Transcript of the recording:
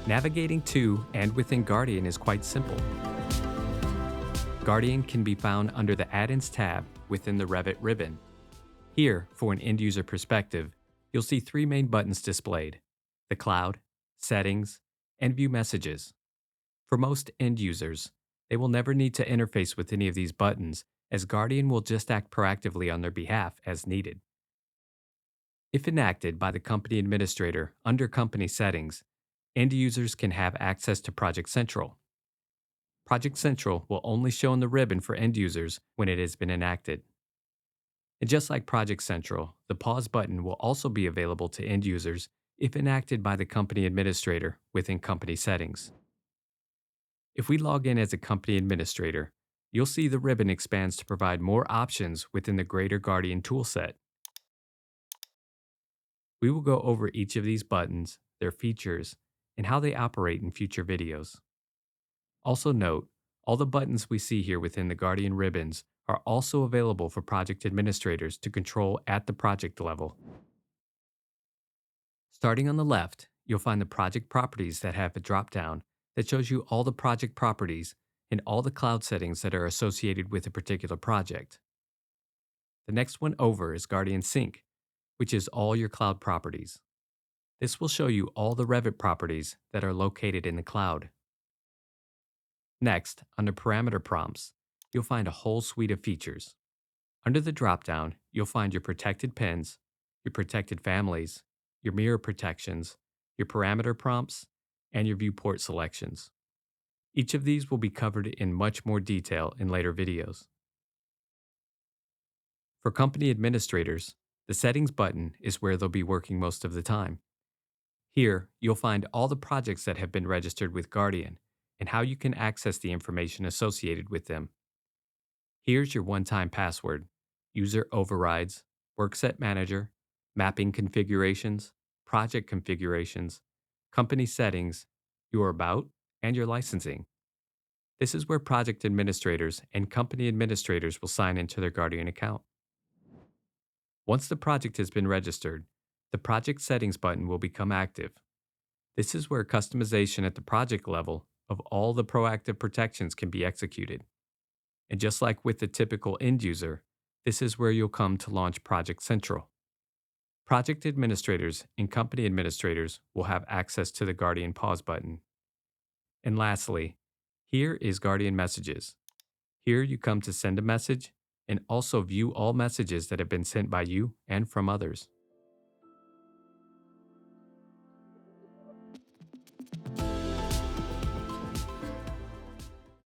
Navigating to and within Guardian is quite simple. Guardian can be found under the Add-ins tab within the Revit Ribbon. Here, for an end-user perspective, you'll see three main buttons displayed: the Cloud, Settings, and View Messages. For most end users, they will never need to interface with any of these buttons, as Guardian will just act proactively on their behalf as needed. If enacted by the company administrator under Company Settings, end users can have access to Project Central. Project Central will only show in the ribbon for end users when it has been enacted. And just like Project Central, the pause button will also be available to end users if enacted by the company administrator within Company Settings. If we log in as a company administrator, you'll see the ribbon expands to provide more options within the greater Guardian toolset. We will go over each of these buttons, their features, and how they operate in future videos. Also note, all the buttons we see here within the Guardian ribbons are also available for project administrators to control at the project level. Starting on the left, you'll find the project properties that have a drop-down that shows you all the project properties and all the cloud settings that are associated with a particular project. The next one over is Guardian Sync, which is all your cloud properties. This will show you all the Revit properties that are located in the cloud. Next, under Parameter Prompts, you'll find a whole suite of features. Under the dropdown, you'll find your protected pins, your protected families, your mirror protections, your parameter prompts, and your viewport selections. Each of these will be covered in much more detail in later videos. For company administrators, the Settings button is where they'll be working most of the time. Here, you'll find all the projects that have been registered with Guardian and how you can access the information associated with them. Here's your one-time password, user overrides, workset manager, mapping configurations, project configurations, company settings, your about, and your licensing. This is where project administrators and company administrators will sign into their Guardian account. Once the project has been registered, the Project Settings button will become active. This is where customization at the project level of all the proactive protections can be executed. And just like with the typical end user, this is where you'll come to launch Project Central. Project administrators and company administrators will have access to the Guardian Pause button. And lastly, here is Guardian Messages. Here you come to send a message and also view all messages that have been sent by you and from others.